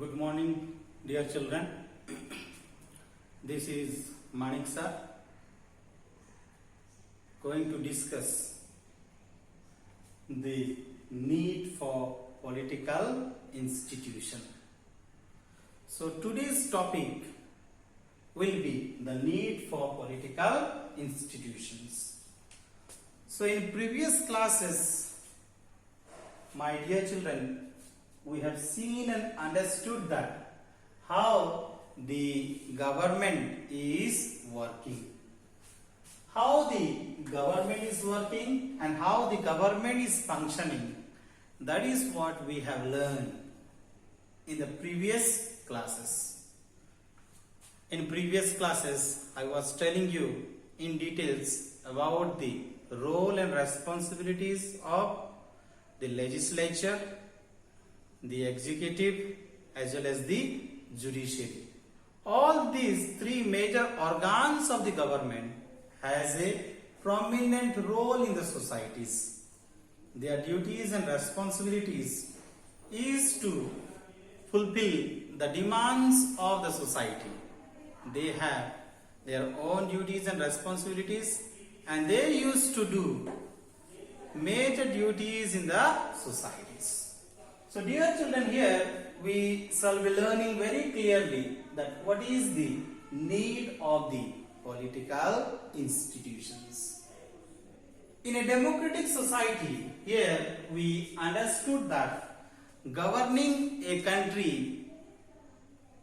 Good morning, dear children. This is Manik sir going to discuss the need for political institution. So today's topic will be the need for political institutions. So in previous classes, my dear children, we have seen and understood that how the government is working. How the government is working and how the government is functioning. That is what we have learned in the previous classes. In previous classes, I was telling you in details about the role and responsibilities of the legislature, the executive, as well as the judiciary. All these three major organs of the government has a prominent role in the societies. Their duties and responsibilities is to fulfill the demands of the society. They have their own duties and responsibilities, and they used to do major duties in the societies. So dear children, here we shall be learning very clearly that what is the need of the political institutions. In a democratic society, here we understood that governing a country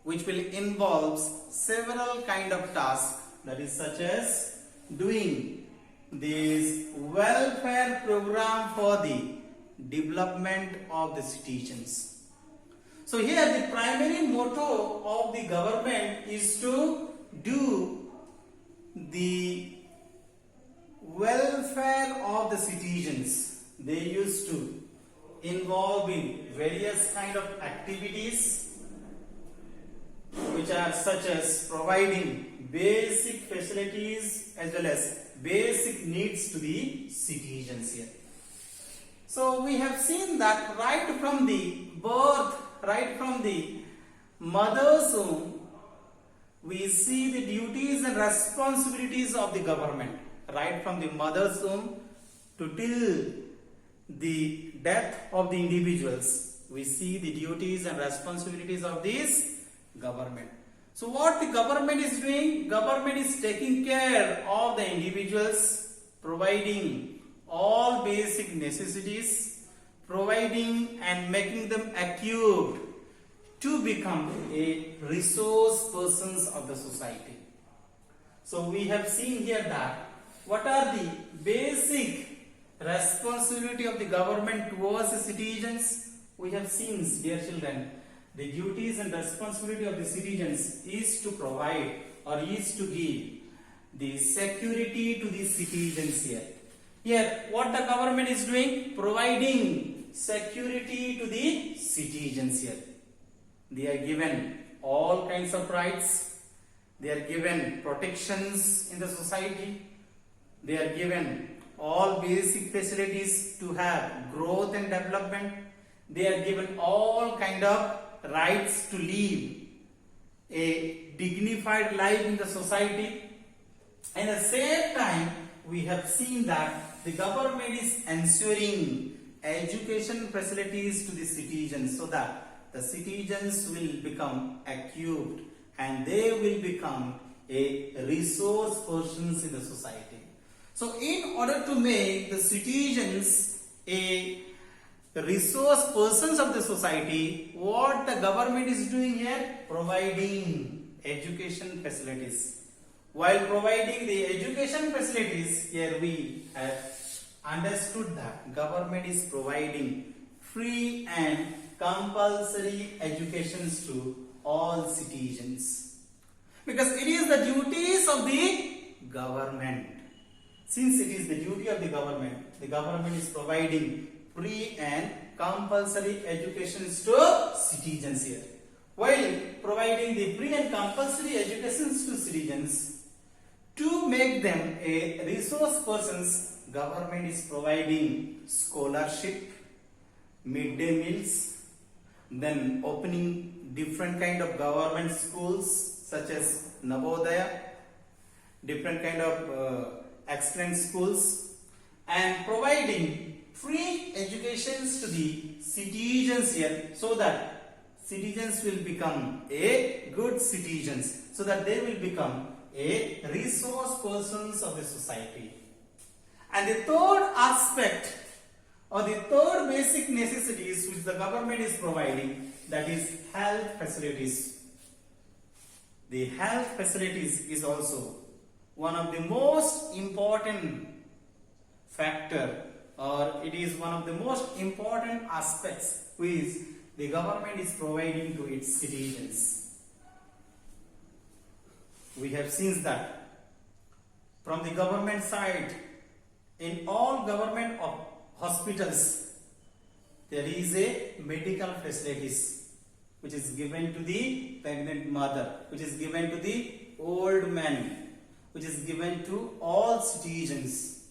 which will involve several kind of tasks, that is such as doing this welfare program for the development of the citizens. So here the primary motto of the government is to do the welfare of the citizens. They used to involve in various kind of activities which are such as providing basic facilities as well as basic needs to the citizens here. So we have seen that right from the birth, right from the mother's womb, we see the duties and responsibilities of the government. Right from the mother's womb to till the death of the individuals, we see the duties and responsibilities of this government. So what the government is doing? Government is taking care of the individuals, providing all basic necessities, providing and making them equipped to become a resource persons of the society. So we have seen here that what are the basic responsibility of the government towards the citizens. We have seen, dear children, the duties and responsibility of the citizens is to provide or is to give the security to the citizens here. Here, what the government is doing? Providing security to the citizens here. They are given all kinds of rights. They are given protections in the society. They are given all basic facilities to have growth and development. They are given all kind of rights to live a dignified life in the society. And at the same time, we have seen that the government is ensuring education facilities to the citizens so that the citizens will become equipped and they will become a resource persons in the society. So in order to make the citizens a resource persons of the society, what the government is doing here? Providing education facilities. While providing the education facilities, here we have understood that government is providing free and compulsory educations to all citizens. Because it is the duties of the government. Since it is the duty of the government is providing free and compulsory educations to citizens here. While providing the free and compulsory educations to citizens, to make them a resource persons, government is providing scholarship, midday meals, then opening different kind of government schools such as Navodaya, different kind of excellent schools, and providing free educations to the citizens here, so that citizens will become a good citizens, so that they will become a resource persons of the society. And the third aspect or the third basic necessities which the government is providing, that is health facilities. The health facilities is also one of the most important factor, or it is one of the most important aspects which the government is providing to its citizens. We have seen that from the government side, in all government hospitals, there is a medical facilities which is given to the pregnant mother, which is given to the old man, which is given to all citizens.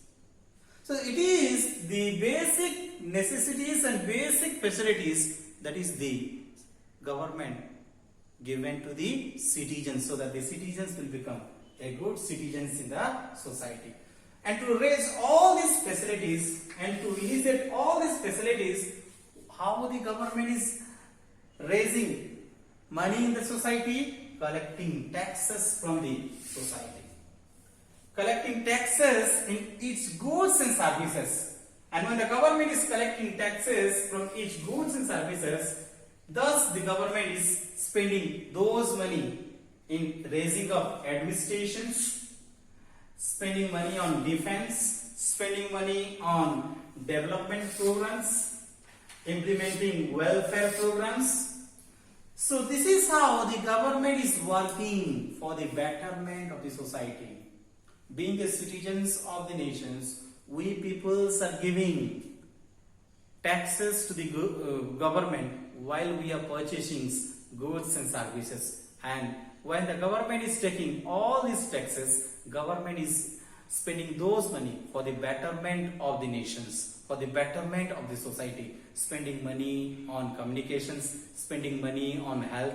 So it is the basic necessities and basic facilities that is the government given to the citizens, so that the citizens will become a good citizens in the society. And to raise all these facilities and to elicit all these facilities, how the government is raising money in the society? Collecting taxes from the society. Collecting taxes in each goods and services. And when the government is collecting taxes from each goods and services, thus the government is spending those money in raising of administrations, spending money on defense, spending money on development programs, implementing welfare programs. So this is how the government is working for the betterment of the society. Being the citizens of the nations, we peoples are giving taxes to the government while we are purchasing goods and services. And when the government is taking all these taxes, government is spending those money for the betterment of the nations, for the betterment of the society, spending money on communications, spending money on health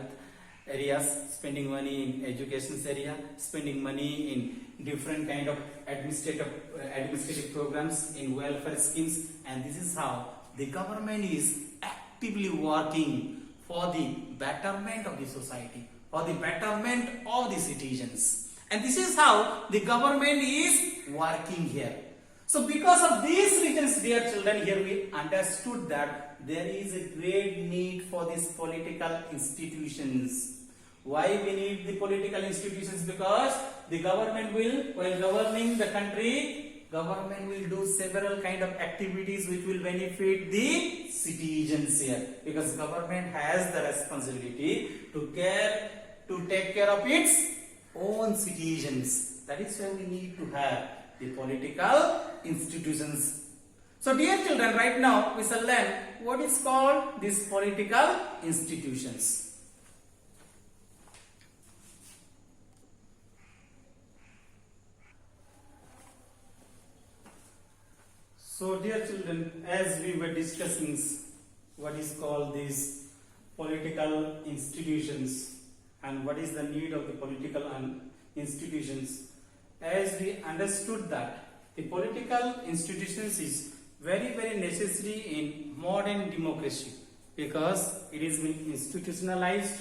areas, spending money in education area, spending money in different kind of administrative programs, in welfare schemes. And this is how the government is actively working for the betterment of the society, for the betterment of the citizens. And this is how the government is working here. So because of these reasons, dear children, here we understood that there is a great need for these political institutions. Why we need the political institutions? Because the government will, while governing the country, government will do several kind of activities which will benefit the citizens here. Because government has the responsibility to take care of its own citizens. That is why we need to have the political institutions. So dear children, right now we shall learn what is called these political institutions. So dear children, as we were discussing what is called these political institutions and what is the need of the political institutions, as we understood that the political institutions is very, very necessary in modern democracy, because it is been institutionalized,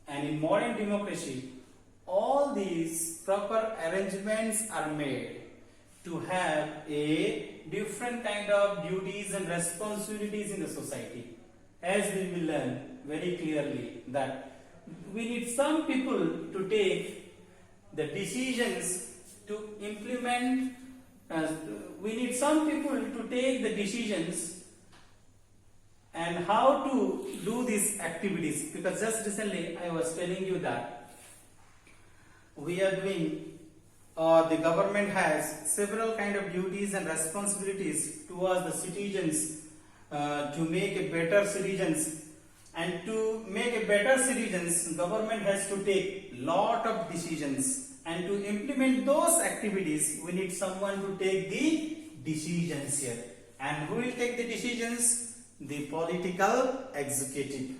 and in modern democracy all these proper arrangements are made to have a different kind of duties and responsibilities in the society. As we will learn very clearly that we need some people to take the decisions to implement, we need some people to take the decisions and how to do these activities. Because just recently I was telling you that we are doing, the government has several kind of duties and responsibilities towards the citizens, to make a better citizens. And to make a better citizens, government has to take lot of decisions, and to implement those activities we need someone to take the decisions here. And who will take the decisions? the political executive.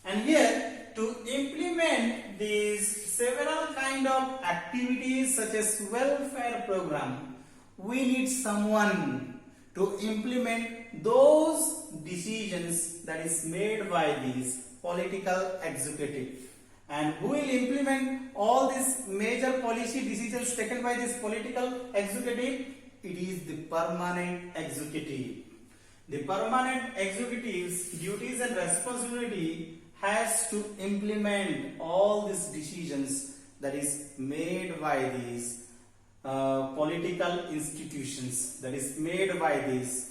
And here, to implement these several kind of activities such as welfare program, we need someone to implement those decisions that is made by these political executive. And who will implement all these major policy decisions taken by this political executive? It is the permanent executive. The permanent executive's duties and responsibility has to implement all these decisions that is made by these political institutions, that is made by these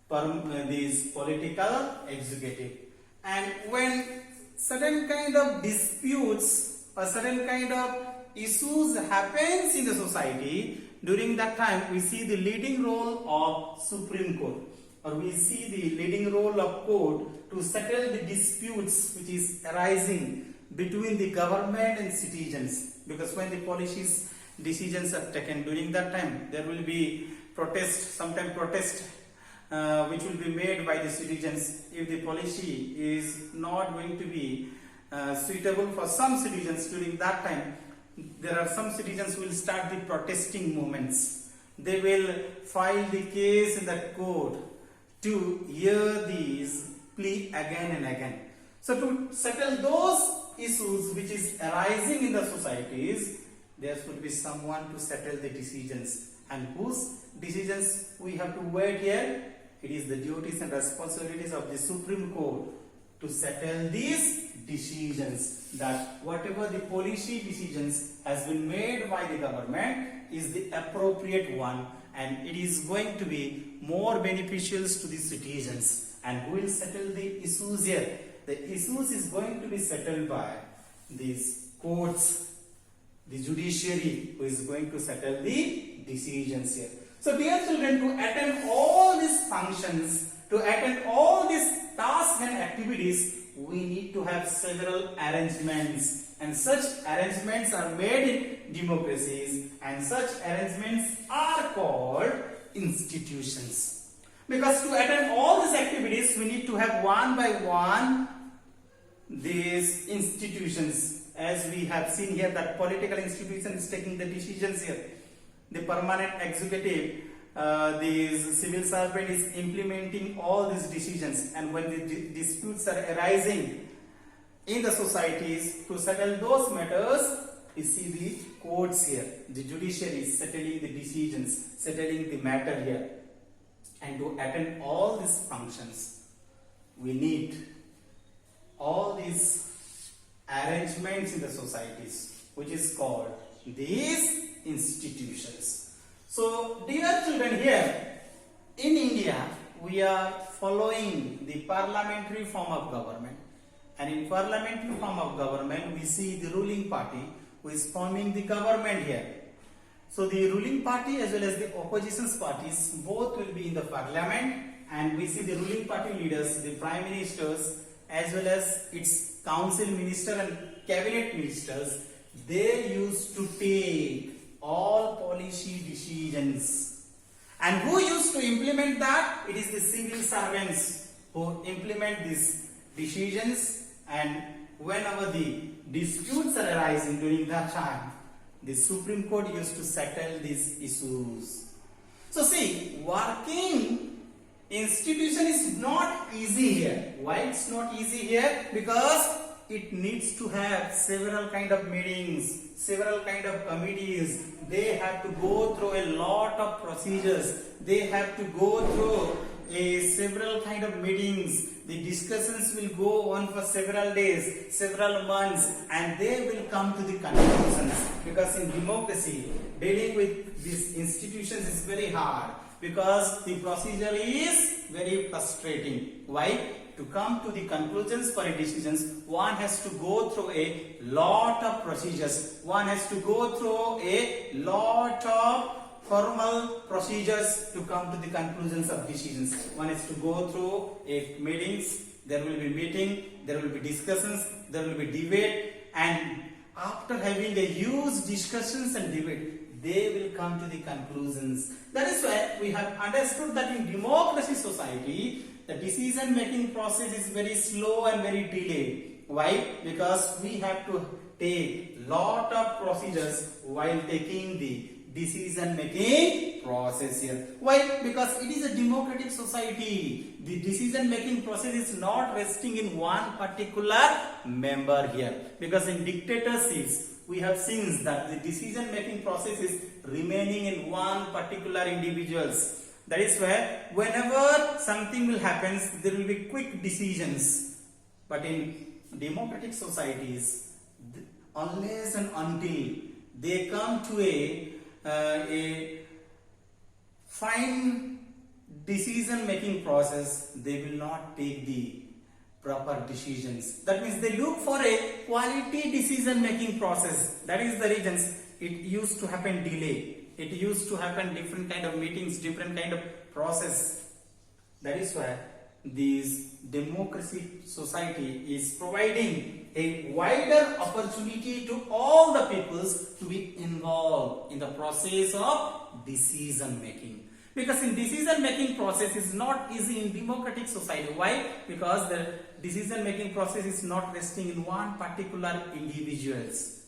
political executive. And when certain kind of disputes or certain kind of issues happens in the society, during that time we see the leading role of Supreme Court, or we see the leading role of court to settle the disputes which is arising between the government and citizens. Because when the policies decisions are taken, during that time there will be protest, sometimes protest which will be made by the citizens if the policy is not going to be suitable for some citizens. During that time there are some citizens who will start the protesting movements. They will file the case in the court to hear these plea again and again. So to settle those issues which is arising in the societies, there should be someone to settle the decisions. And whose decisions we have to wait here? It is the duties and responsibilities of the Supreme Court to settle these decisions, that whatever the policy decisions has been made by the government is the appropriate one, and it is going to be more beneficial to the citizens. And who will settle the issues here? The issues is going to be settled by these courts, the judiciary, who is going to settle the decisions here. So dear children, to attend all these functions, to attend all these tasks and activities, we need to have several arrangements, and such arrangements are made in democracies, and such arrangements are called institutions. Because to attend all these activities, we need to have one by one these institutions. As we have seen here, that political institution is taking the decisions here. The permanent executive, the civil servant is implementing all these decisions. And when the disputes are arising in the societies, to settle those matters, you see the courts here. The judiciary is settling the decisions, settling the matter here. And to attend all these functions, we need all these arrangements in the societies, which is called these institutions. So dear children, here in India we are following the parliamentary form of government, and in parliamentary form of government we see the ruling party who is forming the government here. So the ruling party as well as the opposition parties both will be in the parliament, and we see the ruling party leaders, the prime ministers as well as its council minister and cabinet ministers, they used to take all policy decisions. And who used to implement that? It is the civil servants who implement these decisions, and whenever the disputes are arising during that time, the Supreme Court used to settle these issues. So see, working institution is not easy here. Why it's not easy here? Because it needs to have several kind of meetings, several kind of committees. They have to go through a lot of procedures. They have to go through several kind of meetings. The discussions will go on for several days, several months, and they will come to the conclusions. Because in democracy, dealing with these institutions is very hard, because the procedure is very frustrating. Why? To come to the conclusions for decisions, one has to go through a lot of procedures. One has to go through a lot of formal procedures to come to the conclusions of decisions. One has to go through a meetings, there will be meeting, there will be discussions, there will be debate, and after having a huge discussions and debate, they will come to the conclusions. That is why we have understood that in democracy society, the decision making process is very slow and very delayed. Why? Because we have to take lot of procedures while taking the decision making process here. Why? Because it is a democratic society. The decision making process is not resting in one particular member here. Because in dictatorships, we have seen that the decision making process is remaining in one particular individuals. That is where whenever something will happen, there will be quick decisions. But in democratic societies, unless and until they come to a fine decision making process, they will not take the proper decisions. That means they look for a quality decision making process. That is the reasons it used to happen delay. It used to happen different kind of meetings, different kind of process. That is why this democracy society is providing a wider opportunity to all the peoples to be involved in the process of decision making. Because in decision making process is not easy in democratic society. Why? Because the decision making process is not resting in one particular individuals.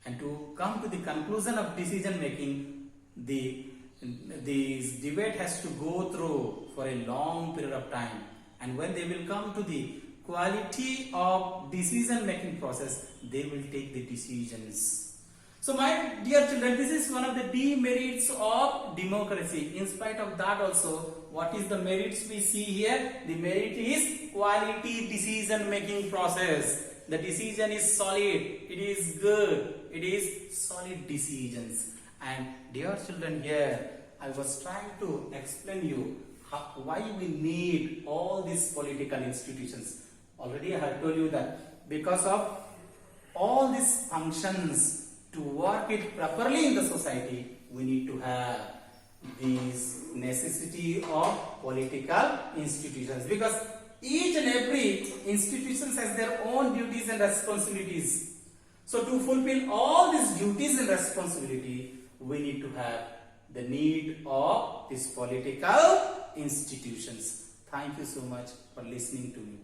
And to come to the conclusion of decision making, this debate has to go through for a long period of time. And when they will come to the quality of decision making process, they will take the decisions. So my dear children, this is one of the demerits of democracy. In spite of that also, what is the merits we see here? The merit is quality decision making process. The decision is solid, it is good, it is solid decisions. And dear children, here I was trying to explain you why we need all these political institutions. Already I have told you that because of all these functions, to work it properly in the society, we need to have this necessity of political institutions. Because each and every institution has their own duties and responsibilities. So to fulfill all these duties and responsibility, we need to have the need of these political institutions. Thank you so much for listening to me.